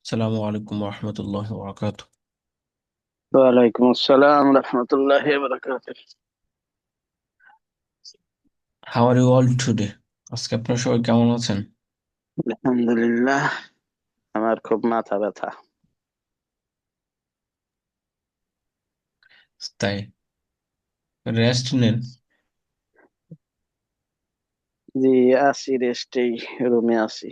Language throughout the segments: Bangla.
السلام عليكم ورحمة الله وبركاته. ওয়ালাইকুম আসসালাম রহমতুল্লাহি ওয়া বারাকাতুহু। How are you all today? আজকে আপনারা সবাই কেমন আছেন? আলহামদুলিল্লাহ, আমার খুব মাথা ব্যথা। তাই রেস্ট নেন। জি, আছি, রেস্টেই, রুমে আছি।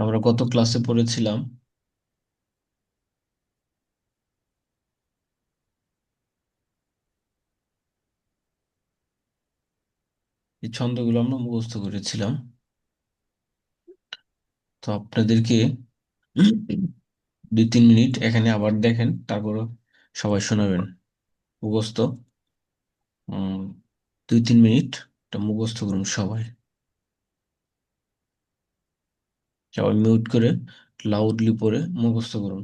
আমরা গত ক্লাসে পড়েছিলাম এই ছন্দগুলো আমরা মুখস্থ করেছিলাম। তো আপনাদেরকে 2-3 মিনিট এখানে আবার দেখেন, তারপর সবাই শোনাবেন মুখস্থ। উম 2-3 মিনিট এটা মুখস্থ করুন সবাই। সবাই মিউট করে লাউডলি পড়ে মুখস্থ করুন।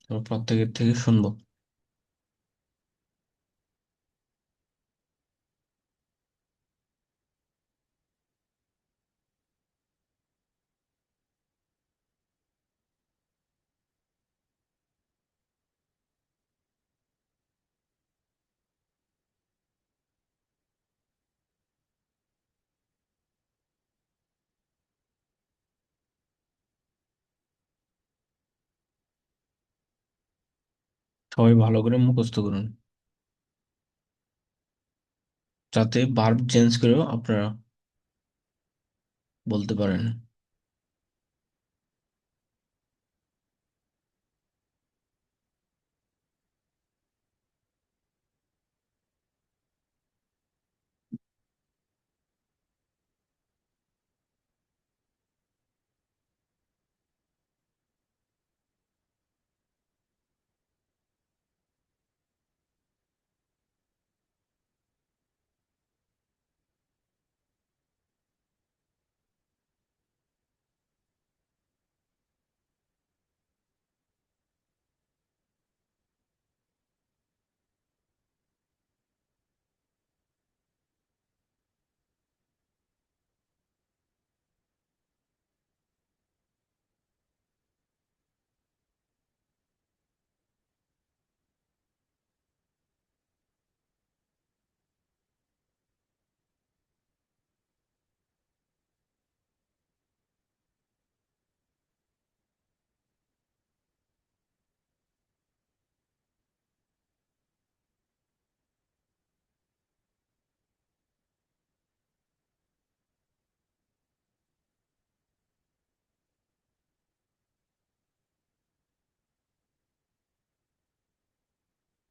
আমরা প্রত্যেকের থেকে শুনবো। সবাই ভালো করে মুখস্থ করুন, যাতে ভার্ব চেঞ্জ করেও আপনারা বলতে পারেন।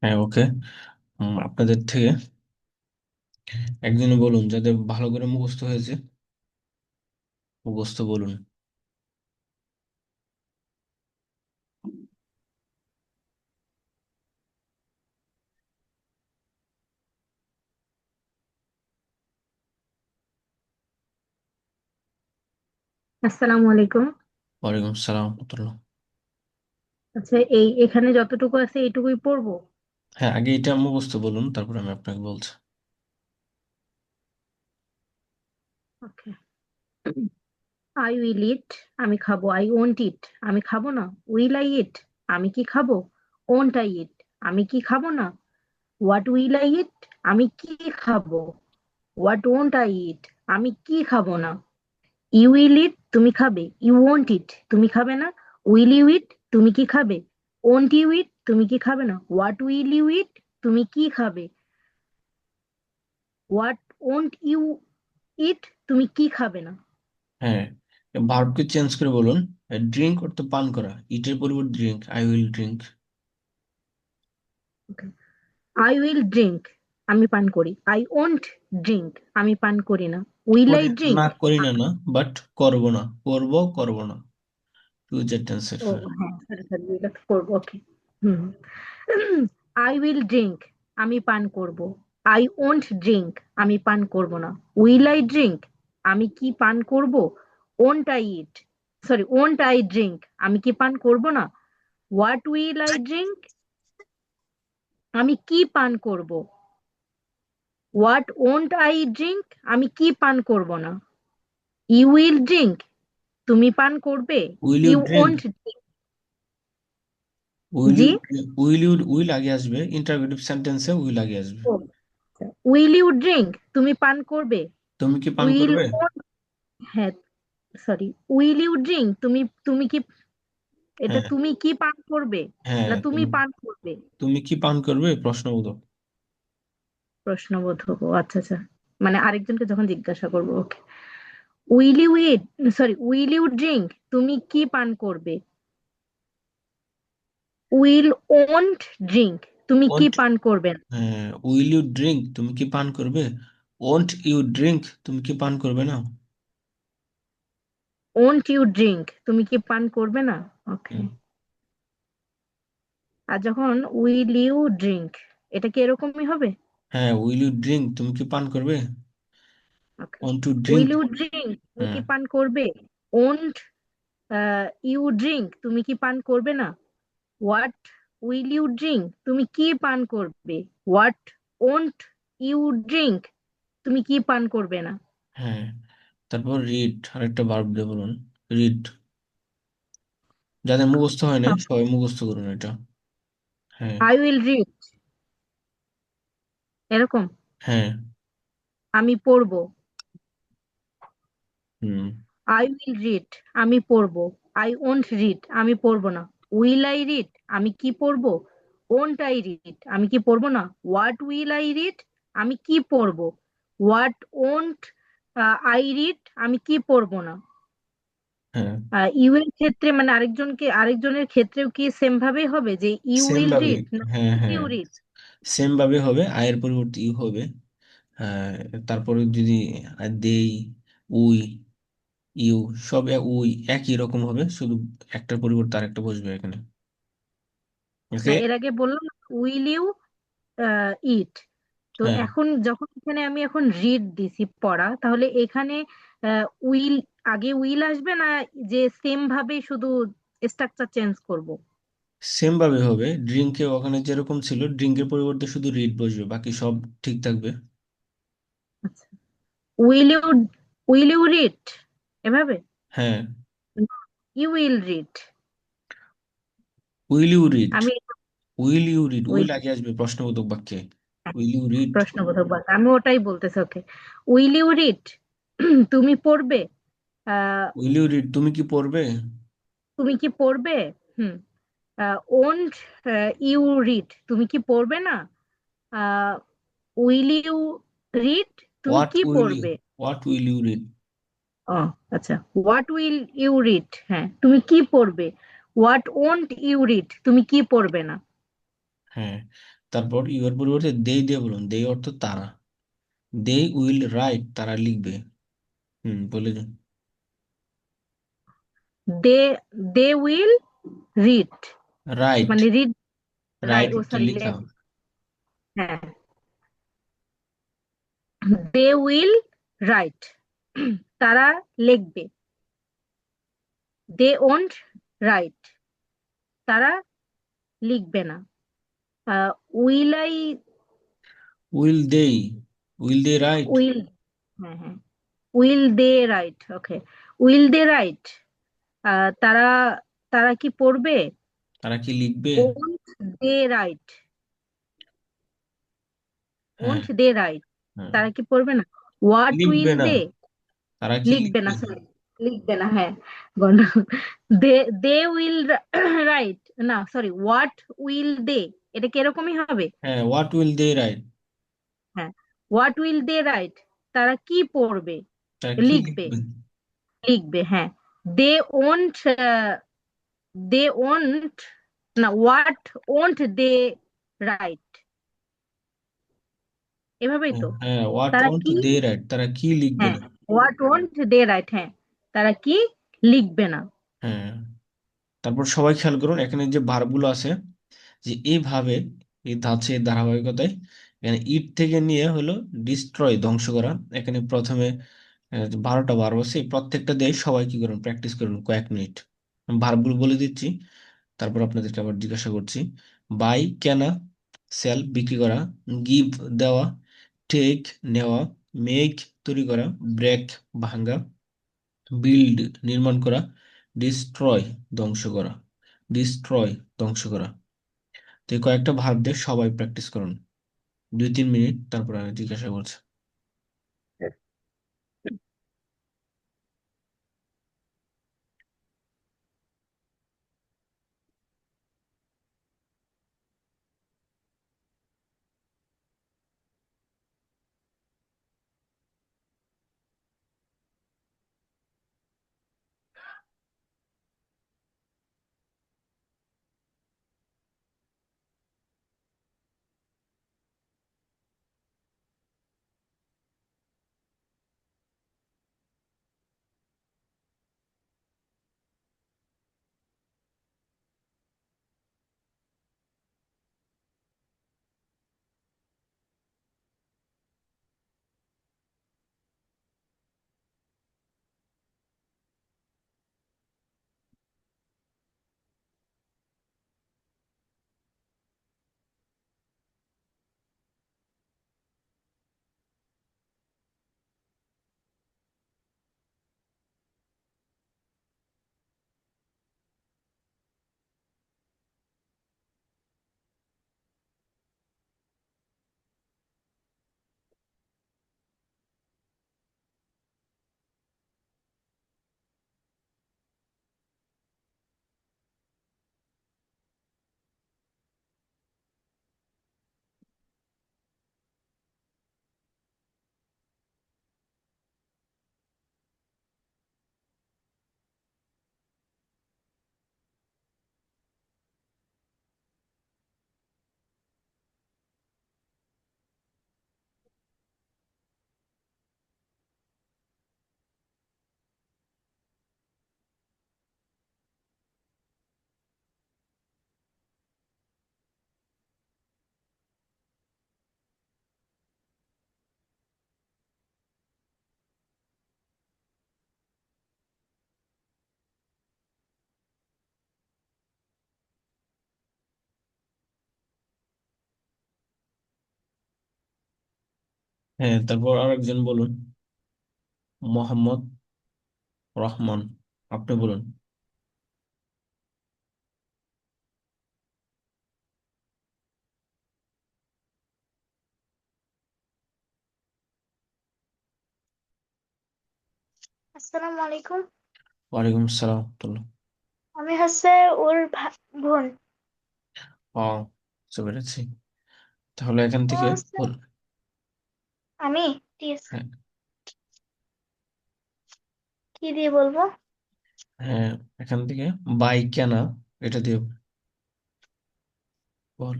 হ্যাঁ, ওকে। আপনাদের থেকে একজনে বলুন, যাদের ভালো করে মুখস্থ হয়েছে মুখস্থ বলুন। আসসালামু আলাইকুম। ওয়ালাইকুম সালাম রহমতুল্লাহ। আচ্ছা, এখানে যতটুকু আছে এইটুকুই পড়বো? হ্যাঁ, আগে এটা মুখস্থ বলুন, তারপর আমি আপনাকে বলছি। ওকে। আই উইল ইট, আমি খাবো। আই ওন্ট ইট, আমি খাবো না। উইল আই ইট, আমি কি খাবো। ওন্ট আই ইট, আমি কি খাবো না। হোয়াট উইল আই ইট, আমি কি খাবো। হোয়াট ওন্ট আই ইট, আমি কি খাবো না। ইউ উইল ইট, তুমি খাবে। ইউ ওন্ট ইট, তুমি খাবে না। উইল ইউ ইট, তুমি কি খাবে। ওন্ট ইউ ইট, তুমি কি খাবে না। হোয়াট উইল ইউ ইট, তুমি কি খাবে। হোয়াট ওন্ট ইউ ইট, তুমি কি খাবে না। হ্যাঁ, ভার্বকে চেঞ্জ করে বলুন। ড্রিঙ্ক অর্থ পান করা, ইটের পরিবর্তে drink, I will drink. I will drink, আমি পান করি। আই ওন্ট ড্রিঙ্ক, আমি পান করি না। উইল আই করে না, ড্রিঙ্ক। করি না না, বাট করবো না, করবো করবো না, ফিউচার টেন্সের। ও হ্যাঁ, সরি সরি, এটা তো করবো। ওকে। হুম। আই উইল ড্রিঙ্ক, আমি পান করব। আই ওন্ট ড্রিঙ্ক, আমি পান করব না। উইল আই ড্রিঙ্ক, আমি কি পান করব। Won't I eat, sorry, won't I drink, আমি কি পান করব না। হোয়াট উইল আই ড্রিঙ্ক, আমি কি পান করব। হোয়াট ওন্ট আই ড্রিঙ্ক, আমি কি পান করব না। ইউ উইল ড্রিঙ্ক, তুমি পান করবে। Will you you drink, won't drink. Will you, জি। উইল আগে আসবে, ইন্টারোগেটিভ সেন্টেন্সে উইল আগে আসবে। উইল ইউ ড্রিঙ্ক, তুমি পান করবে। তুমি কি পান উইল করবে? ওন্ট, হ্যাঁ সরি, উইল ইউ ড্রিঙ্ক, তুমি তুমি কি, এটা হ্যাঁ, তুমি কি পান করবে হ্যাঁ, না তুমি তুমি পান করবে? তুমি কি পান করবে, প্রশ্নবোধক। প্রশ্নবোধক, ও আচ্ছা আচ্ছা, মানে আরেকজনকে যখন জিজ্ঞাসা করবো। Okay. Will you eat, sorry, will you drink, তুমি কি পান করবে। উইল ওন্ট ড্রিঙ্ক, তুমি কি ওন্ট, পান করবে না। হ্যাঁ, উইল ইউ ড্রিঙ্ক, তুমি কি পান করবে। ওন্ট ইউ ড্রিঙ্ক, তুমি কি পান করবে না। ওন্ট ইউ ড্রিঙ্ক, তুমি কি পান করবে না। ওকে। হুম, আর যখন উইল ইউ ড্রিঙ্ক, এটা কি এরকমই হবে। হ্যাঁ, উইল ইউ ড্রিঙ্ক, তুমি কি পান করবে। Okay. Won't to will drink, you drink, তুমি হ্যাঁ, কি পান করবে। ওন্ট ইউ ড্রিঙ্ক, তুমি কি পান করবে না। হোয়াট উইল ইউ ড্রিঙ্ক, তুমি কি পান করবে। হোয়াট ওন্ট ইউ ড্রিঙ্ক, তুমি কি পান করবে না। হ্যাঁ। তারপর রিড, আরেকটা ভার্ব দিয়ে বলুন। রিড, যাদের মুখস্থ হয় নাই সবাই মুখস্থ করুন এটা। হ্যাঁ, আই উইল রিড, এরকম। হ্যাঁ, আমি পড়বো। হুম, আই উইল রিড, আমি পড়বো। আই ওন্ট রিড, আমি পড়বো না। উইল আই রিড, আমি কি পড়বো। ওন্ট আই রিড, আমি কি পড়বো না। হোয়াট উইল আই রিড, আমি কি পড়বো। হোয়াট ওন্ট আই রিড, আমি কি পড়বো না। হ্যাঁ, ইউ এর ক্ষেত্রে মানে আরেকজনের ক্ষেত্রেও কি সেম ভাবেই হবে যে ইউ সেম উইল ভাবে, রিড না হ্যাঁ, হ্যাঁ, ইউ রিড। সেম ভাবে হবে, আয়ের পরিবর্তে ইউ হবে। হ্যাঁ, তারপরে যদি দেই, উই, ইউ, সব উই একই রকম হবে, শুধু একটার পরিবর্তে আরেকটা বসবে এখানে। না, ওকে। এর আগে বললাম উইল ইউ ইট। তো হ্যাঁ, এখন যখন এখানে আমি এখন রিড দিছি পড়া, তাহলে এখানে উইল, আগে উইল আসবে না, যে সেম ভাবে শুধু স্ট্রাকচার চেঞ্জ করব। সেম ভাবে হবে। ড্রিঙ্কে ওখানে যেরকম ছিল, ড্রিঙ্কের পরিবর্তে শুধু রিড বসবে, বাকি সব ঠিক থাকবে। আচ্ছা। Will you, will you read, এভাবে। হ্যাঁ, you will read. Will you read, আমি will you read, will, will আগে আসবে প্রশ্নবোধক বাক্যে। উইল ইউ রিড, প্রশ্নবোধক বাক্য, আমি ওটাই বলতেছি। ওকে। উইল ইউ রিড, তুমি পড়বে। আহ, উইল ইউ রিড, তুমি কি পড়বে। তুমি কি পড়বে। হুম। ওন্ট ইউ রিড, তুমি কি পড়বে না। উইল ইউ রিড, তুমি হোয়াট কি উইল ইউ, পড়বে। What will you read. ও আচ্ছা, হোয়াট উইল ইউ রিড, হ্যাঁ তুমি কি পড়বে। হোয়াট ওন্ট ইউ রিড, তুমি কি পড়বে না। হ্যাঁ, তারপর ইউ এর পরিবর্তে দে দিয়ে বলুন। দে অর্থ তারা। দে উইল রাইট, তারা লিখবে। বলে যান। দে দে উইল রিড, রাইট, মানে রিড, রাই, রাইট ও অর্থ সরি, লেখা। হ্যাঁ, দে উইল রাইট, তারা লিখবে। দে ওন্ট রাইট, তারা লিখবে না। Will I, will they, will they write, will, হ্যাঁ হ্যাঁ, will they write. Okay. Will they write, তারা, তারা কি পড়বে। তারা কি লিখবে। ওন্ট দে রাইট, হ্যাঁ, ওন্ট দে রাইট, হ্যাঁ, তারা কি পড়বে না। হোয়াট লিখবে উইল না, দে, তারা কি লিখবে না লিখবে। সরি, লিখবে না, হ্যাঁ গণ, দে, দে উইল রাইট, না সরি, হোয়াট উইল দে, এটা কিরকমই হবে। হ্যাঁ, হোয়াট উইল দে রাইট, হ্যাঁ, হোয়াট উইল দে রাইট, তারা কি পড়বে, তারা কি লিখবে, লিখবে। লিখবে, হ্যাঁ। দে ওন্ট, দে ওন্ট, না হোয়াট ওন্ট দে রাইট, এভাবেই তো। হ্যাঁ, হোয়াট তারা ওন্ট কি, দে রাইট, তারা কি লিখবে হ্যাঁ, না। হোয়াট ওন্ট দে রাইট, হ্যাঁ, তারা কি লিখবে না। হ্যাঁ, তারপর সবাই খেয়াল করুন এখানে যে ভার্বগুলো আছে, যে এইভাবে, এই ধাঁচে, এই ধারাবাহিকতায়, এখানে ইট থেকে নিয়ে হলো ডিস্ট্রয়, ধ্বংস করা। এখানে প্রথমে 12টা ভার্ব আছে, এই প্রত্যেকটা দিয়ে সবাই কি করুন, প্র্যাকটিস করুন কয়েক মিনিট। ভার্বগুলো বলে দিচ্ছি, তারপর আপনাদেরকে আবার জিজ্ঞাসা করছি। বাই, কেনা, সেল, বিক্রি করা, গিভ, দেওয়া, টেক, নেওয়া, মেক, তৈরি করা, ব্রেক, ভাঙা, বিল্ড নির্মাণ করা, ডিস্ট্রয় ধ্বংস করা, ডিস্ট্রয় ধ্বংস করা। তো এই কয়েকটা ভার্ব দিয়ে সবাই প্র্যাকটিস করুন 2-3 মিনিট, তারপর আমি জিজ্ঞাসা করছি। হ্যাঁ, তারপর আরেকজন বলুন। মোহাম্মদ রহমান, আপনি বলুন। আসসালামু আলাইকুম। ওয়ালাইকুম আসসালাম রহমতুল্লাহ। আমি হচ্ছে ওর বোন। ও, বুঝতে পেরেছি। তাহলে এখান ও থেকে হচ্ছে আমি টিএস হ্যাঁ, কি দিয়ে বলবো? হ্যাঁ, এখান থেকে বাই কেনা, এটা দিয়ে বল।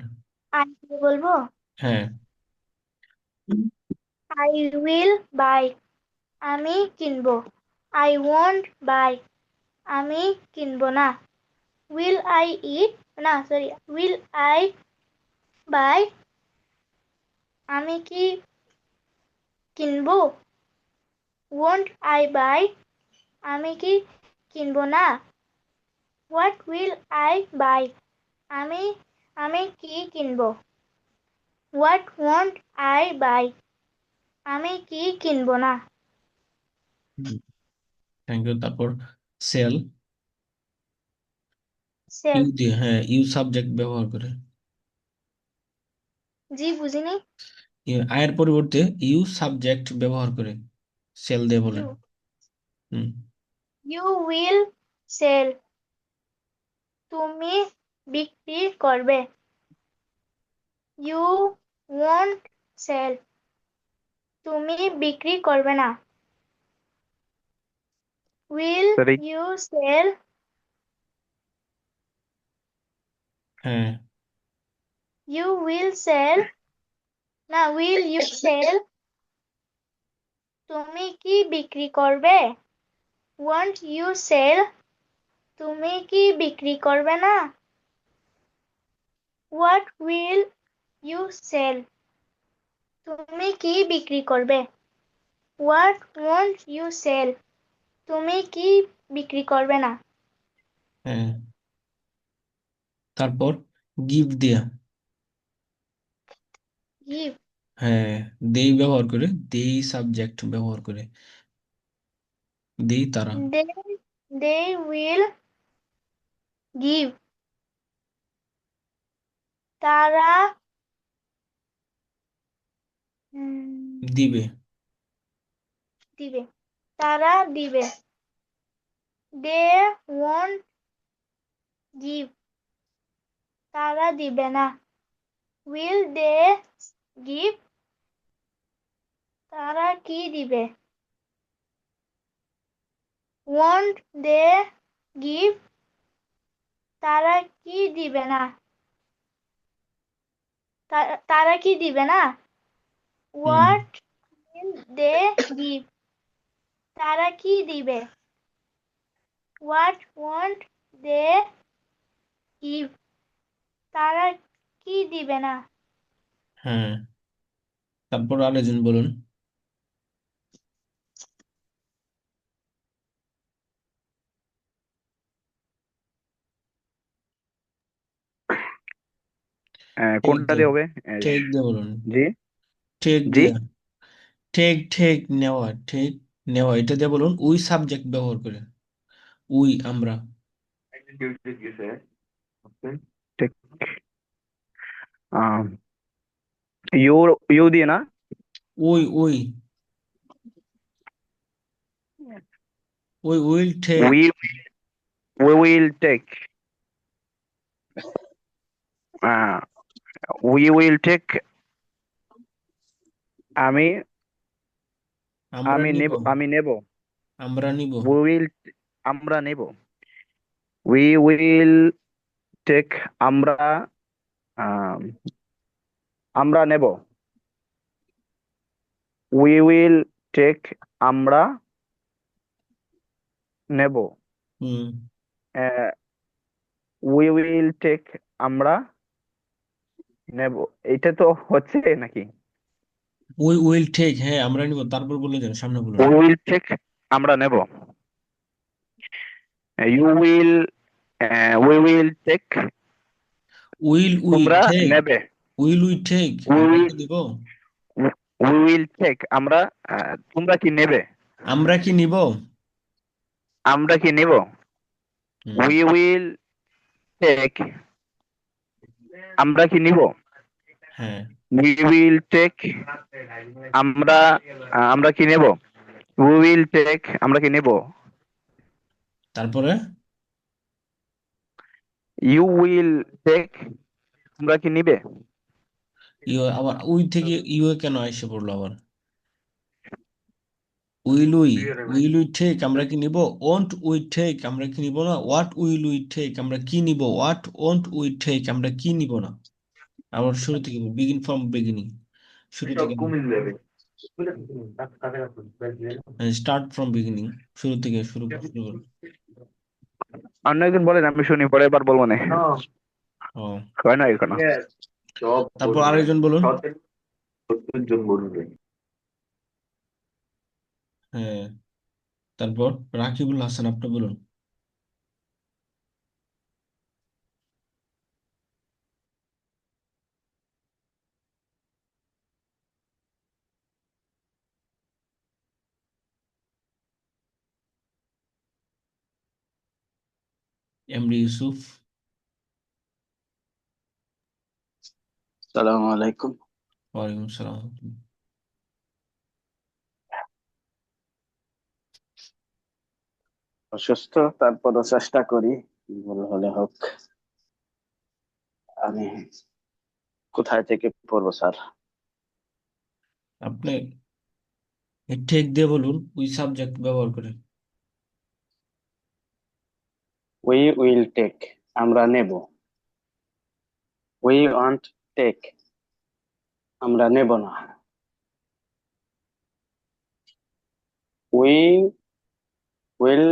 আই দিয়ে বলবো। হ্যাঁ। আই উইল বাই, আমি কিনবো। আই ওয়ন্ট বাই, আমি কিনবো না। উইল আই ইট, না সরি, উইল আই বাই, আমি কি কিনবো। ওয়ন্ট আই বাই, আমি কি কিনবো না। হোয়াট উইল আই বাই, আমি আমি কি কিনবো। হোয়াট ওয়ন্ট আই বাই, আমি কি কিনবো না। Thank you. তারপর সেল, সেল, ইউ দিয়ে, হ্যাঁ, ইউ সাবজেক্ট ব্যবহার করে। জি বুঝিনি। আয়ের পরিবর্তে ইউ সাবজেক্ট ব্যবহার করে সেল দিয়ে বলেন। ইউ, হুম। ইউ উইল সেল, তুমি বিক্রি করবে। ইউ ওয়ন্ট সেল, তুমি বিক্রি করবে না। উইল সরি, ইউ সেল, হ্যাঁ, ইউ উইল সেল, না উইল ইউ সেল, তুমি কি বিক্রি করবে। ওয়ন্ট ইউ সেল, তুমি কি বিক্রি করবে না। হোয়াট উইল ইউ সেল, তুমি কি বিক্রি করবে। হোয়াট ওয়ন্ট ইউ সেল, তুমি কি বিক্রি করবে না। হ্যাঁ। তারপর গিভ দিয়া, গিভ, হ্যাঁ, দেই ব্যবহার করে, দেই সাবজেক্ট ব্যবহার করে তারা they will give. তারা দিবে দিবে তারা দিবে they won't give. তারা দিবে না will they give. তারা কি দিবে won't they give. তারা কি দিবে না তারা কি দিবে না what will they give. তারা কি দিবে what won't they give. তারা কি দিবে না হ্যাঁ তারপর আরেকজন বলুন টেক কোনটা দিয়ে দিয়ে হবে? টেক দিয়ে বলুন জি টেক জি দিয়ে টেক নেওয়া নেওয়া এটা দিয়ে বলুন উই সাবজেক্ট ব্যবহার করে উই আমরা ঠিক। ইউ ইউ দিয়ে না we we will take we we will take we will take আমি আমরা আমি নিব নেব আমি নেব আমরা নিব we will আমরা নেব we will take আমরা আমরা নেব we will take আমরা নেব হুম we will take আমরা নেব এটা তো হচ্ছে নাকি উইল টেক হ্যাঁ আমরা নিব তারপর বলে দেন সামনে বলুন we will take আমরা নেব you will we will take will তোমরা টেক নেবে উইল টেক we আমরা will কি দিব we will take আমরা তোমরা কি নেবে আমরা কি নিব আমরা কি নেব হুম we will take আমরা কি নিব হ্যাঁ we will take আমরা আমরা কি নেব we will take আমরা কি নেব তারপরে you will take তোমরা কি নিবে আবার উই থেকে কেন এসে পড়লো আবার উইল উই টেক আমরা কি নিব ওন্ট উই টেক আমরা কি নিব না হোয়াট উইল উই টেক আমরা কি নিব হোয়াট ওন্ট উই টেক আমরা কি নিব না আবার শুরু থেকে বিগিন ফ্রম বিগিনিং শুরু থেকে স্টার্ট ফ্রম বিগিনিং শুরু থেকে শুরু শুরু করুন। অন্য একজন বলেন আমি শুনি পরে এবার বলবো না ও হয় না এখানে তারপর আরেকজন বলুন হ্যাঁ তারপর রাকিবুল হাসান আপনি বলুন এমডি ইউসুফ আসসালামু আলাইকুম। ওয়ালাইকুম সালাম অসুস্থ, তারপরও চেষ্টা করি, ভুল হলে হোক। আমি কোথায় থেকে পড়বো স্যার? আপনি টেক দিয়ে বলুন উই সাবজেক্ট ব্যবহার করে উই উইল টেক আমরা নেব। উই ওয়ান্ট টেক আমরা নেব না। We will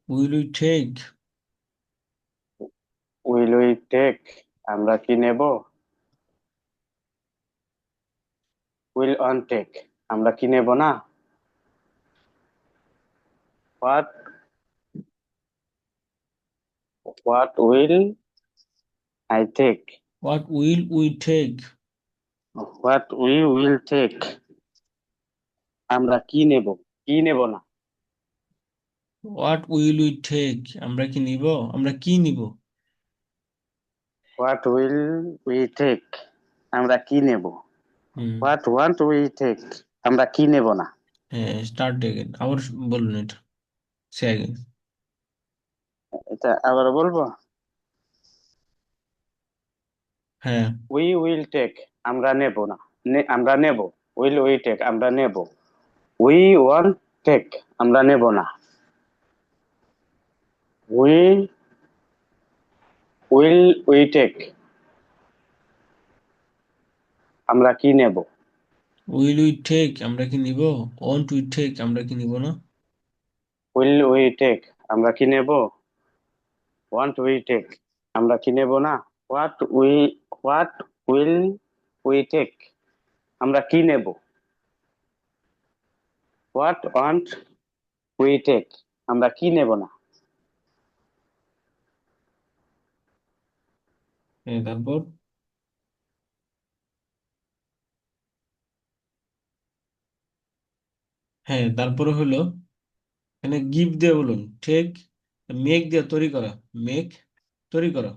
will we take will we take আমরা কি নেব? উইল ওয়ান টেক আমরা কি নেব না। What what will I take what will we take what we will take, আমরা কি নেব, কি নেব না। হোয়াট উইল উই টেক, আমরা কি নিব, আমরা কি নিব। হোয়াট উইল উই টেক, আমরা কি নেব। হুম। হোয়াট ওয়ান্ট উই টেক, আমরা কি নেব না। হ্যাঁ, স্টার্ট এগেন, আবার বলুন এটা, সে আগেন। এটা আবার বলবো। হ্যাঁ। উই উইল টেক, আমরা নেব না, আমরা নেব। উইল উই টেক, আমরা নেব। উই ওয়ান্ট টেক, আমরা নেব না। উই উইল উই টেক, আমরা কি নেব। উইল উই টেক, আমরা কি নিব। ওয়ান্ট উই টেক, আমরা কি নিব না। উইল উই টেক, আমরা কি নেব। ওয়ান্ট উই টেক, আমরা কি নেব না। হোয়াট উইল উই টেক, আমরা কি নেব। হোয়াট ওয়ান্ট উই টেক, আমরা কি নেব না। হ্যাঁ, তারপর। হ্যাঁ, তারপরে হলো এখানে গিভ দিয়ে বলুন, টেক। মেক দিয়ে তৈরি করা, মেক, তৈরি করা।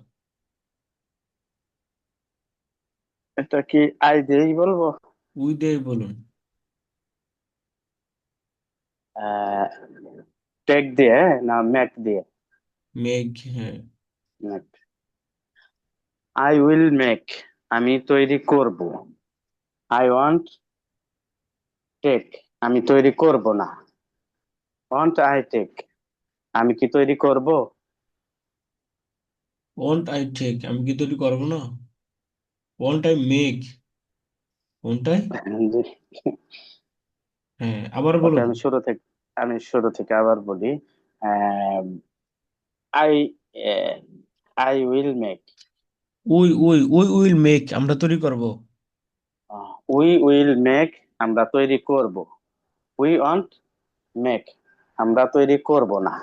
এটা কি আই দিয়েই বলবো। উই দিয়ে বলুন। টেক দিয়ে না মেক দিয়ে। মেক, হ্যাঁ। মেক, আই উইল মেক, আমি তৈরি করব। আই ওয়ান্ট টেক, আমি তৈরি করব না। ওয়ান্ট আই টেক, আমি কি তৈরি করব। ওয়ান্ট আই টেক, আমি কি তৈরি করবো না। ওয়ান্ট আই মেক, কোনটাই। হ্যাঁ, আবার ওকে, বলুন। আমি শুরু থেকে আবার বলি। I I will make, we we we will make, আমরা তৈরি করব। উই উইল মেক, আমরা তৈরি করব। উই ওয়ান্ট মেক, আমরা তৈরি করব না।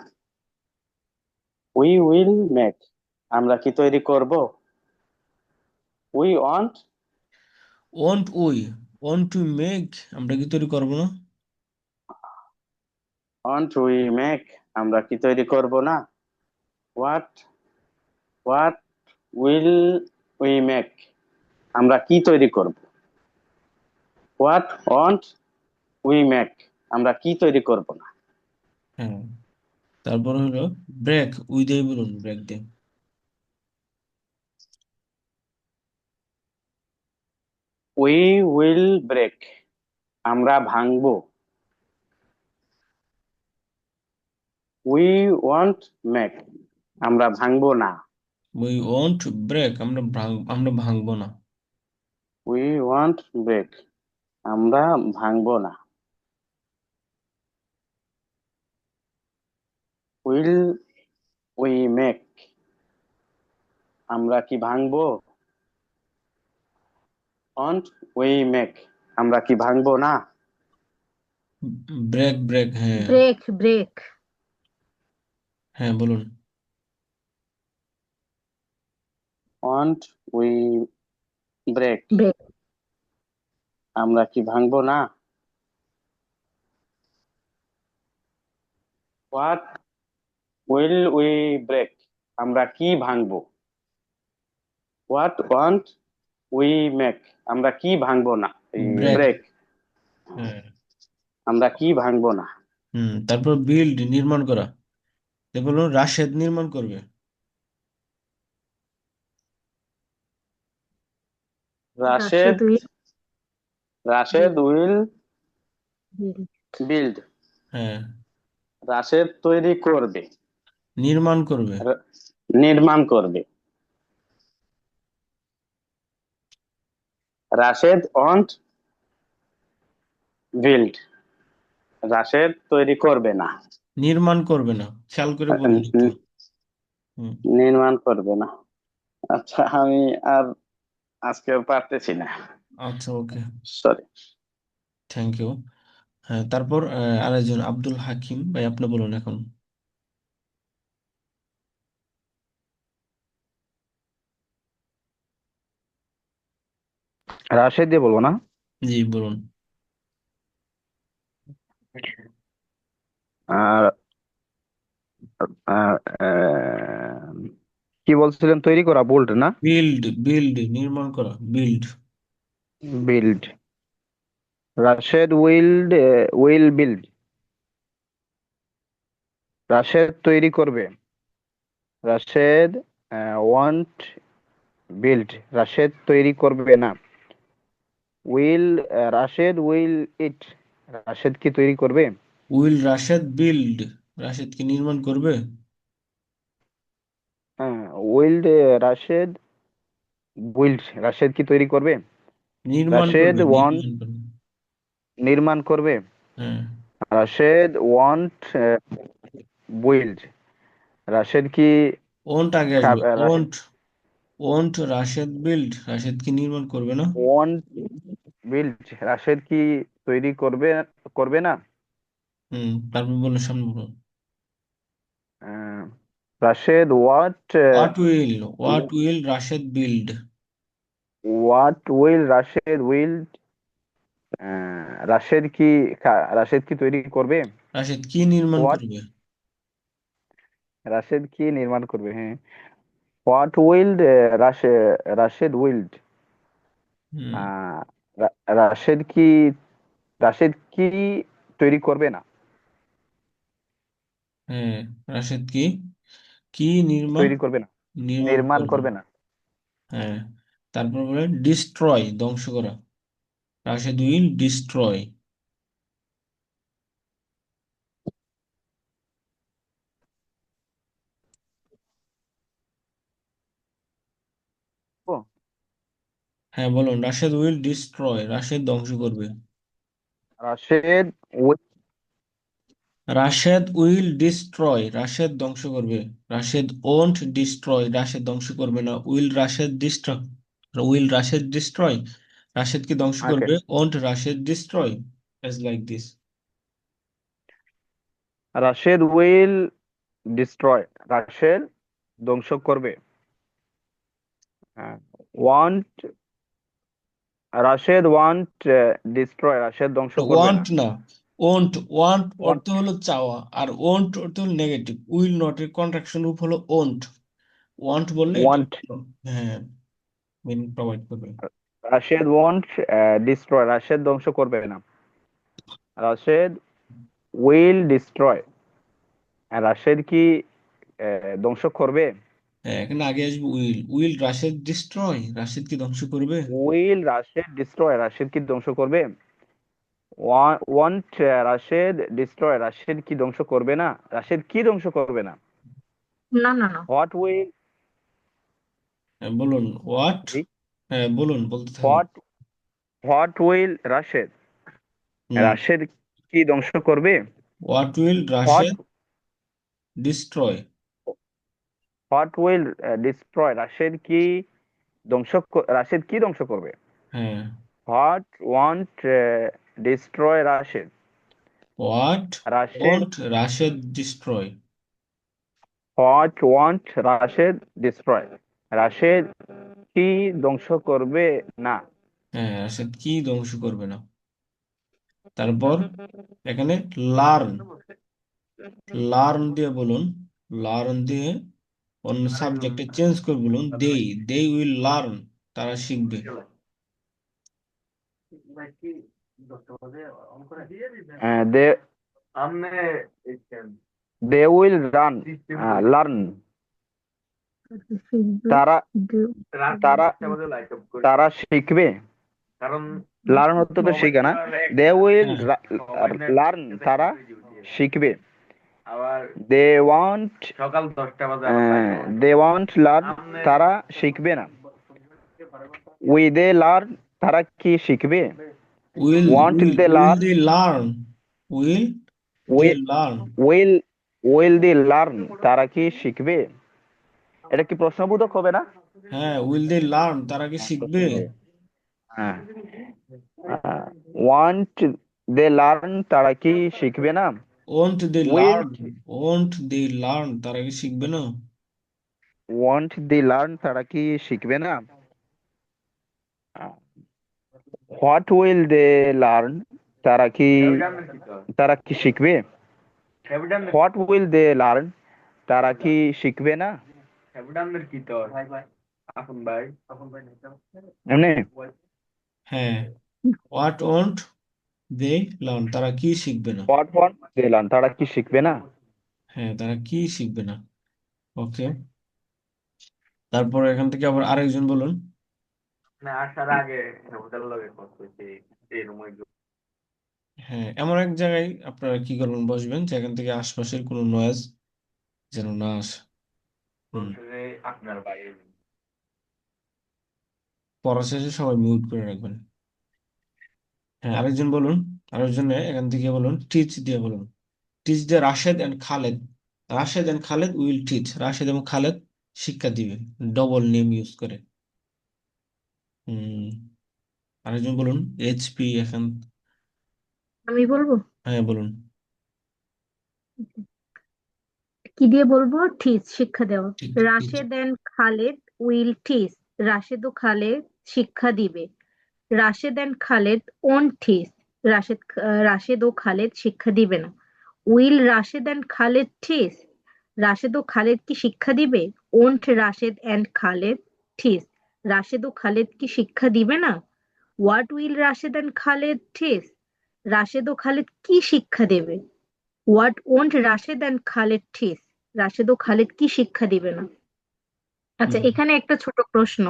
উই উইল মেক, আমরা কি তৈরি করব। We want want we, want to make, আমরা কি তৈরি করব না। ওয়ান্ট উই মেক, আমরা কি তৈরি করব না। What what will we make, আমরা কি তৈরি করব। হোয়াট ওয়ান্ট উই মেক, আমরা কি তৈরি করব না। হ্যাঁ, তারপর হলো ব্রেক, উই দিয়ে বলুন, ব্রেক দিয়ে। উই উইল ব্রেক, আমরা ভাঙবো। উই ওয়ান্ট মেক, আমরা ভাঙবো না। উই ওয়ান্ট ব্রেক, আমরা ভাঙবো না। উই ওয়ান্ট ব্রেক, আমরা ভাঙবো না। উইল উই মেক, আমরা কি ভাঙবো। ওয়ান্ট উই মেক, আমরা কি ভাঙবো না। ব্রেক ব্রেক, হ্যাঁ। Break break. হ্যাঁ, বলুন। Want we break, break. আমরা কি ভাঙবো না। হোয়াট উইল উই ব্রেক, আমরা কি ভাঙবো। হোয়াট ওয়ান্ট উই মেক, আমরা কি ভাঙবো না। ব্রেক, ব্রেক, হ্যাঁ। আমরা কি ভাঙবো না। তারপর বিল্ড, নির্মাণ করা। তো বলুন, রাশেদ নির্মাণ করবে। Rashed Rashed will Rashed will build. Build, হ্যাঁ, রাশেদ তৈরি করবে। নির্মাণ করবে। র- নির্মাণ করবে। রাশেদ ওয়ান্ট বিল্ড, রাশেদ তৈরি করবে না। নির্মাণ করবে না, খেয়াল করে উম, বলুন একটু। উম, হুম। নির্মাণ করবে না। আচ্ছা, আমি আর আজকে আর পারতেছি না। আচ্ছা, ওকে। সরি। Thank you. হ্যাঁ, তারপর আরেকজন আব্দুল হাকিম ভাই, আপনি বলুন এখন। রাশেদ দিয়ে বলবো না? জি বলুন। আর আর, আহ, কি বলছিলেন, তৈরি করা, বোল্ড না? বিল্ড, বিল্ড নির্মাণ করা, build. Build. Rashed will build. Rashed তৈরি করবে। Rashed want build. রাশেদ তৈরি করবে না। Will Rashed will it. Rashed কি তৈরি করবে? উইল রাশেদ বিল্ড, রাশেদ কি নির্মাণ করবে? হ্যাঁ, উইল রাশেদ বিল্ড। রাশেদ কি তৈরি করবে? নির্মাণ রাশেদ করবে, ওয়ান্ট নির্মাণ করবে। নির্মাণ করবে। হ্যাঁ। Rashed want build. রাশেদ কি ওন্ট আগে আসবে, Rashed won't. Won't Rashed build, Rashed কি নির্মাণ করবে না? Want build. রাশেদ কি তৈরি করবে করবে না? তারপর বলো, সামনে বলো। আহ, Rashed what will Rashed build? What will Rashed will Rashed কি রাশেদ কি তৈরি করবে? রাশেদ কি নির্মাণ হোয়াট করবে? রাশেদ কি নির্মাণ করবে, হ্যাঁ। হোয়াট উইল রাশেদ উইল্ড হুম। রাশেদ কি তৈরি করবে না? হ্যাঁ, রাশেদ কি কি নির্মাণ তৈরি করবে না, নির্মাণ নির্মাণ করবে? করবে না। হ্যাঁ। তারপর বলে ডিস্ট্রয়, ধ্বংস করা। Rashed will destroy. ও, হ্যাঁ বলুন, রাশেদ উইল ডিস্ট্রয়, রাশেদ ধ্বংস করবে। Rashed will Rashed will destroy, Rashed ধ্বংস করবে। রাশেদ ওন্ট ডিস্ট্রয়, রাশেদ ধ্বংস করবে না। উইল রাশেদ ডিস্ট্রয়, রাশেদ কি ধ্বংস ওকে। করবে? Won't Rashed destroy, is like this. Rashed will destroy. Rashed ধ্বংস করবে। Want Rashed want destroy. Rashed ধ্বংস করবে না। ওয়ান্ট না, ওন্ট। ওয়ান্ট অর্থ ওয়ান্ট হলো চাওয়া, আর ওন্ট অর্থ হলো নেগেটিভ। উইল নট এর কন্ট্রাকশন রূপ হলো ওন্ট। ওয়ান্ট বললে এটা ওয়ান্ট হ্যাঁ মিনিং প্রোভাইড করবে। Rashed want destroy. রাশেদ ধ্বংস করবে না। Rashed will destroy. রাশেদ কি ধ্বংস করবে? হ্যাঁ, এখানে আগে আসবে will. Will Rashed destroy, Rashed কি ধ্বংস করবে? Will Rashed destroy. রাশেদ কি ধ্বংস করবে? Want Rashed destroy. রাশেদ কি ধ্বংস করবে না? রাশেদ কি ধ্বংস করবে না? না না না, হোয়াট উইল হ্যাঁ, বলুন হোয়াট। হ্যাঁ বলুন, বলতে থাকুন। What what will Rashed. হুম। রাশেদ কি ধ্বংস করবে? What will what Rashed destroy. What will destroy. Rashed কি ধ্বংস করবে? হ্যাঁ। What want destroy Rashed. What Rashed won't Rashed destroy. What want Rashed destroy. Rashed কি ধ্বংস করবে না? হ্যাঁ, রাশেদ কি ধ্বংস করবে না। তারপর এখানে লার্ন, লার্ন দিয়ে বলুন। লার্ন দিয়ে অন্য সাবজেক্টে চেঞ্জ করে বলুন দে উইল লার্ন, তারা শিখবে। They they will learn. তারা তারা তারা শিখবে। লার্ন হতে তো শেখা না। দে উইল হ্যাঁ। লার্ন। তারা শিখবে। They want learn. তারা শিখবে না। They learn. তারা কি শিখবে? Will want will they will learn. They learn, will they learn. Will will they learn. তারা কি শিখবে? এটা কি প্রশ্নবোধক হবে না? হ্যাঁ, উইল দে লার্ন, তারা কি শিখবে? হ্যাঁ। Want they learn. তারা কি শিখবে না? Won't they will learn, won't they learn, তারা কি শিখবে না? Want they learn. তারা কি শিখবে না? What will they learn? তারা কি তারা কি শিখবে? What will they learn? তারা কি শিখবে না? এমনি হ্যাঁ, হোয়াট ওন্ট দে লার্ন, তারা কি শিখবে না। What want they learn? তারা কি শিখবে না? হ্যাঁ, তারা কি শিখবে না। ওকে, তারপর এখান থেকে আবার আরেকজন বলুন। হ্যাঁ, এমন এক জায়গায় আপনারা কি করবেন, বসবেন যেখান থেকে আশপাশের কোনো নয়েজ যেন না আসে। হুম, পড়া শেষে সবাই মিউট করে রাখবেন। হ্যাঁ, আরেকজন বলুন। আরেকজন এখান থেকে বলুন, টিচ দিয়ে বলুন। টিচ দিয়ে Rashed and Khaled. Rashed and Khaled will teach. Rashed এবং খালেদ শিক্ষা দিবে, ডবল নেম ইউজ করে। হুম, আরেকজন বলুন, এইচপি এখন। আমি বলবো হ্যাঁ, বলুন। কি দিয়ে বলবো? টিচ, শিক্ষা দেওয়া। Teach teach. Rashed and Khaled will teach. Rashed ও খালেদ শিক্ষা দিবে। Rashed and Khaled won't teach. Rashed ও খালেদ শিক্ষা দিবে না। Will Rashed and Khaled teach? Rashed ও খালেদ কি শিক্ষা দিবে? Won't Rashed and Khaled teach? Rashed ও খালেদ কি শিক্ষা দিবে না? What will Rashed and Khaled teach? Rashed ও খালেদ কি শিক্ষা দেবে? What won't Rashed and Khaled teach? Rashed ও খালেদ কি শিক্ষা দিবে না? আচ্ছা, হুম এখানে একটা ছোট প্রশ্ন।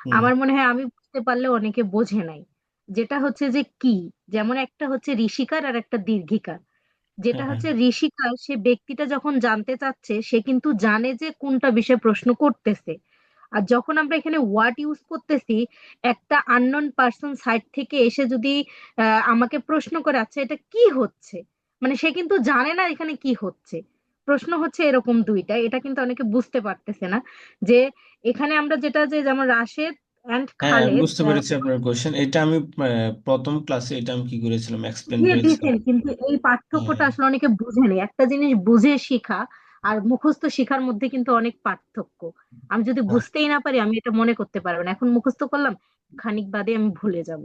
হুম। আমার মনে হয় আমি বুঝতে পারলে অনেকে বোঝে নাই। যেটা হচ্ছে যে কি, যেমন একটা হচ্ছে ঋষিকার আর একটা দীর্ঘিকার। যেটা হ্যাঁ হ্যাঁ হচ্ছে ঋষিকার, সে ব্যক্তিটা যখন জানতে চাচ্ছে সে কিন্তু জানে যে কোনটা বিষয়ে প্রশ্ন করতেছে। আর যখন আমরা এখানে হোয়াট ইউজ করতেছি, একটা আননোন পার্সন সাইড থেকে এসে যদি আমাকে প্রশ্ন করে, আচ্ছা এটা কি হচ্ছে, মানে সে কিন্তু জানে না এখানে কি হচ্ছে। প্রশ্ন হচ্ছে এরকম দুইটা, এটা কিন্তু অনেকে বুঝতে পারতেছে না। যে এখানে আমরা যেটা, যে যেমন রাশেদ অ্যান্ড হ্যাঁ, খালেদ বুঝতে পেরেছি আপনার কোশ্চেন। এটা আমি প্রথম ক্লাসে এটা আমি কি করেছিলাম, এক্সপ্লেন বুঝিয়ে করেছিলাম। দিয়েছেন, কিন্তু এই পার্থক্যটা হ্যাঁ আসলে অনেকে বুঝেনি। একটা জিনিস বুঝে শেখা আর মুখস্থ শেখার মধ্যে কিন্তু অনেক পার্থক্য। আমি যদি হ্যাঁ। বুঝতেই না পারি, আমি এটা মনে করতে পারবো না। এখন মুখস্থ করলাম, খানিক বাদে আমি ভুলে যাব।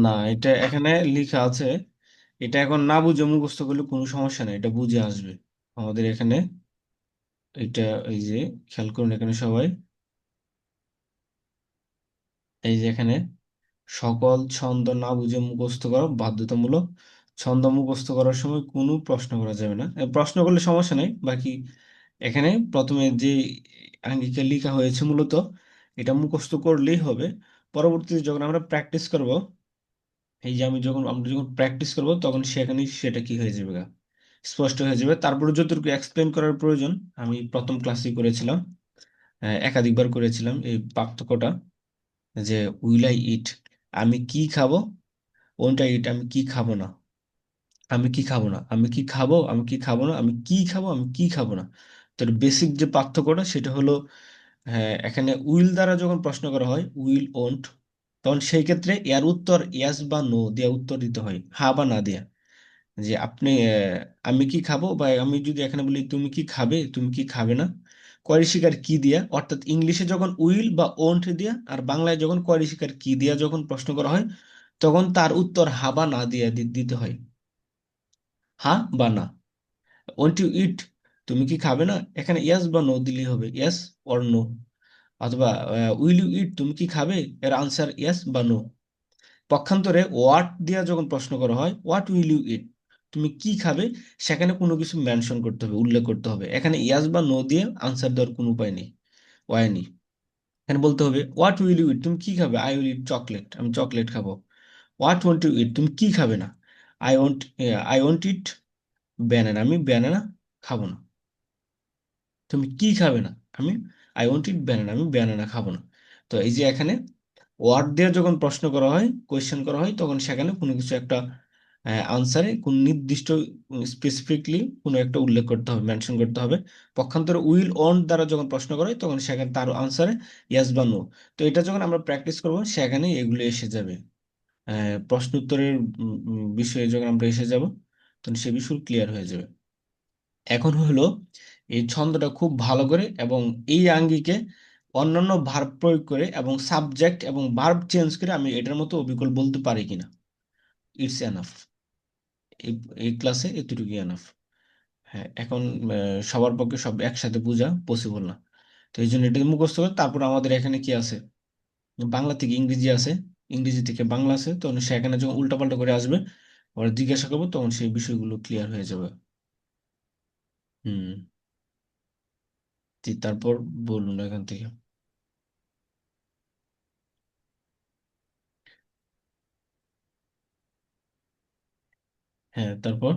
না, এটা এখানে লেখা আছে। এটা এখন না বুঝে মুখস্থ করলে কোনো সমস্যা নেই, এটা বুঝে আসবে আমাদের এখানে। এটা, এই যে খেয়াল করুন এখানে সবাই, এই যে এখানে সকল ছন্দ না বুঝে মুখস্থ করা বাধ্যতামূলক। ছন্দ মুখস্থ করার সময় কোনো প্রশ্ন করা যাবে না। প্রশ্ন করলে সমস্যা নেই, বাকি এখানে প্রথমে যে আঙ্গিকে লেখা হয়েছে মূলত এটা মুখস্থ করলেই হবে। পরবর্তীতে যখন আমরা প্র্যাকটিস করব, এই যে আমরা যখন প্র্যাকটিস করব তখন সেখানেই সেটা কি হয়ে যাবে গা, স্পষ্ট হয়ে যাবে। তারপরে যতটুকু এক্সপ্লেন করার প্রয়োজন আমি প্রথম ক্লাসেই করেছিলাম, একাধিকবার করেছিলাম এই পার্থক্যটা। যে উইল আই ইট, আমি কি খাবো। ওনটা ইট, আমি কি খাবো না। আমি কি খাবো না, আমি কি খাবো, আমি কি খাবো না, আমি কি খাবো, আমি কি খাবো না। তো বেসিক যে পার্থক্যটা সেটা হলো, হ্যাঁ, এখানে উইল দ্বারা যখন প্রশ্ন করা হয়, উইল ওন্ট, তখন সেই ক্ষেত্রে এর উত্তর ইয়াস বা নো দিয়ে উত্তর দিতে হয়, হ্যাঁ বা না দিয়া। যে আপনি আমি কি খাবো, বা আমি যদি এখানে বলি তুমি কি খাবে, তুমি কি খাবে না, কয় শিকার কি দিয়া, অর্থাৎ ইংলিশে যখন উইল বা ওন্ট দিয়া আর বাংলায় যখন কয় শিকার কি দিয়া যখন প্রশ্ন করা হয়, তখন তার উত্তর হা বা না দিয়া দিতে হয়, হ্যাঁ বা না। ওন্ট ইউ ইট, তুমি কি খাবে না, এখানে ইয়াস বা নো দিলেই হবে, ইয়াস অর নো। অথবা উইল ইউ ইট, তুমি কি খাবে, এর আনসার ইয়াস বা নো। পক্ষান্তরে হোয়াট দিয়া যখন প্রশ্ন করা হয়, হোয়াট উইল ইউ ইট, তুমি কি খাবে, সেখানে কোনো কিছু মেনশন করতে হবে, উল্লেখ করতে হবে। এখানে ইয়াস বা নো দিয়ে আনসার দেওয়ার কোনো উপায় নেই, ওয়াই নেই। এখানে বলতে হবে হোয়াট উইল ইউ ইট, তুমি কি খাবে, আই উইল ইট চকলেট, আমি চকলেট খাবো। হোয়াট ওয়ান্ট ইউ ইট, তুমি কি খাবে না, I want I want it banana, আমি ব্যানানা খাবো না। তুমি কি খাবে না, আমি আই ওয়ান্ট ইট ব্যানানা, আমি ব্যানানা খাবো না। তো এই যে এখানে ওয়ার্ড দিয়ে যখন প্রশ্ন করা হয়, কোয়েশ্চেন করা হয়, তখন সেখানে কোনো কিছু একটা আনসারে কোন নির্দিষ্ট স্পেসিফিকলি কোনো একটা উল্লেখ করতে হবে, মেনশন করতে হবে। পক্ষান্তরে উইল অন দ্বারা যখন প্রশ্ন করা হয় তখন সেখানে তার আনসারে ইয়েস বা নো। তো এটা যখন আমরা প্র্যাকটিস করব সেখানে এগুলো এসে যাবে। প্রশ্ন উত্তরের বিষয়ে যখন আমরা এসে যাব তখন সে বিষয় ক্লিয়ার হয়ে যাবে। এখন হলো এই ছন্দটা খুব ভালো করে এবং এই আঙ্গিকে অন্যান্য ভার্ব প্রয়োগ করে এবং সাবজেক্ট এবং ভার্ব চেঞ্জ করে আমি এটার মতো অবিকল বলতে পারি কিনা। It's enough. এই এই ক্লাসে এতটুকুই এনাফ। হ্যাঁ, এখন সবার পক্ষে সব একসাথে বোঝা পসিবল না। তো এই জন্য এটা মুখস্থ করে তারপর আমাদের এখানে কি আছে, বাংলা থেকে ইংরেজি আছে, ইংরেজি থেকে বাংলা আছে, তখন সেখানে যখন উল্টাপাল্টা করে আসবে ওরা জিজ্ঞাসা করবো তখন সেই বিষয়গুলো ক্লিয়ার হয়ে যাবে। হুম। জি, তারপর বলুন এখান থেকে। হ্যাঁ, তারপর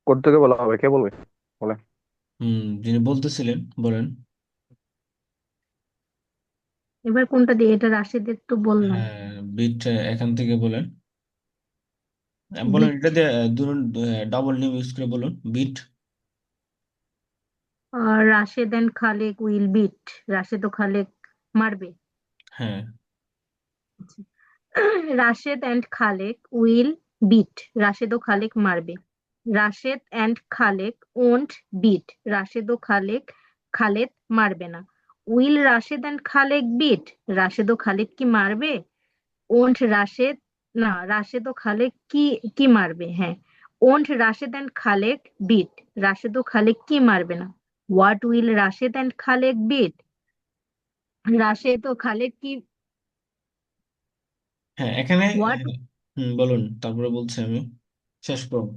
কোথা থেকে বলা হবে, কে বলবে? বলে। যিনি বলতেছিলেন বলেন। এবার কোনটা দিয়ে? এটা রাশেদের তো বললাম। হ্যাঁ, বিট এখান থেকে বলেন। বলেন বিট। এটা দিয়ে ধরুন ডাবল নেম ইউজ করে বলুন beat. Rashed and Khalek will beat. Rashed ও খালেক মারবে। হ্যাঁ। Rashed and Khalek will beat. Rashed ও খালেক মারবে। Rashed and Khalek won't beat. Rashed ও খালেদ মারবে না। Will Rashed and Khalek beat. Rashed ও খালেক কি মারবে? ওন্ট রাশেদ, না, রাশেদ ও খালেক কি কি মারবে? হ্যাঁ, won't Rashed and Khalek beat. Rashed ও খালেক কি মারবে না। What will Rashed and Khalek beat. Rashed ও খালেক কি হ্যাঁ, এখানে হোয়াট বলুন তারপরে বলছি আমি, শেষ করুন।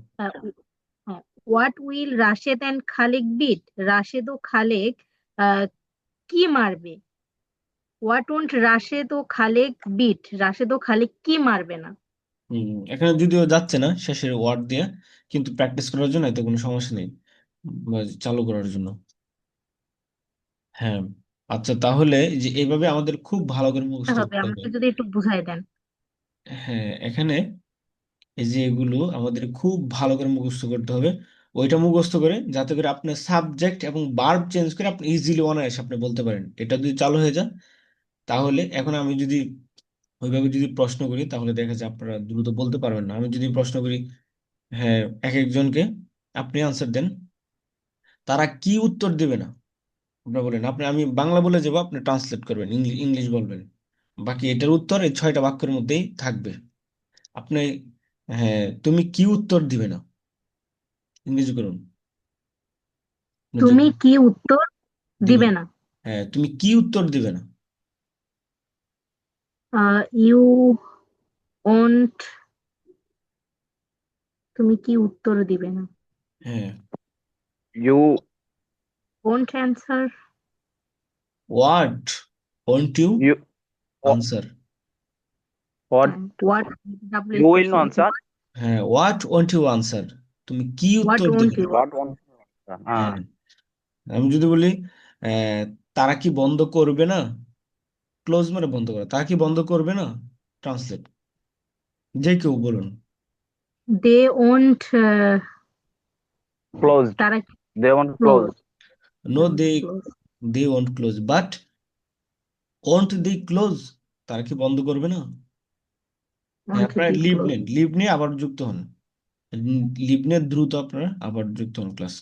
What will Rashed and Khalek beat. Rashed ও খালেক আহ, কি মারবে? হোয়াট ওন্ট রাশেদ ও খালেক বিট। রাশেদ ও খালেক কি মারবে না। এখানে যদিও যাচ্ছে না শেষের ওয়ার্ড দিয়ে, কিন্তু প্র্যাকটিস করার জন্য এতে কোনো সমস্যা নেই, বা চালু করার জন্য। হ্যাঁ। আচ্ছা, তাহলে যে এইভাবে আমাদের খুব ভালো করে মুখস্থ হবে, করতে হবে। আমাকে যদি একটু বুঝাই দেন। হ্যাঁ, এখানে এই যে এগুলো আমাদের খুব ভালো করে মুখস্থ করতে হবে। ওইটা মুখস্থ করে যাতে করে আপনি সাবজেক্ট এবং ভার্ব চেঞ্জ করে আপনি ইজিলি অনায়াসে আপনি বলতে পারেন। এটা যদি চালু হয়ে যায় তাহলে এখন আমি যদি ওইভাবে যদি প্রশ্ন করি তাহলে দেখা যায় আপনারা দ্রুত বলতে পারবেন না। আমি যদি প্রশ্ন করি, হ্যাঁ, এক একজনকে আপনি আনসার দেন, তারা কি উত্তর দেবে না আপনারা বলেন। আমি বাংলা বলে যাবো, আপনি ট্রান্সলেট করবেন, ইংলিশ বলবেন, বাকি এটার উত্তর এই 6টা বাক্যের মধ্যেই থাকবে। আপনি, হ্যাঁ, তুমি কি উত্তর দিবে না, ইংরেজি করুন। আপনি যদি তুমি কি উত্তর দিবে দিবে না, না। হ্যাঁ, তুমি কি উত্তর দিবে না। You won't. তুমি কি উত্তর দিবে না। হ্যাঁ। You won't answer. What won't you you answer. What what W you will করছি দেখি। আনসার। হ্যাঁ, হোয়াট ওন্ট ইউ আনসার, তুমি কি হোয়াট উত্তর ওন্ট দিবে না। ইউ। What want. হ্যাঁ। হ্যাঁ, আমি যদি বলি আহ, তারা কি বন্ধ করবে না, ক্লোজ মানে বন্ধ করা, তারা কি বন্ধ করবে না, ট্রান্সলেট, যে কেউ বলুন। They won't. ক্লোজড। তারা they want close. Close. No, they won't close, but won't they close, তারা কি বন্ধ করবে না। হ্যাঁ, ওন্ট আপনারা দি লিভ ক্লোজ। নেন, লিভ নিয়ে আবার যুক্ত হন, লিভ নিয়ে দ্রুত আপনারা আবার যুক্ত হন ক্লাস।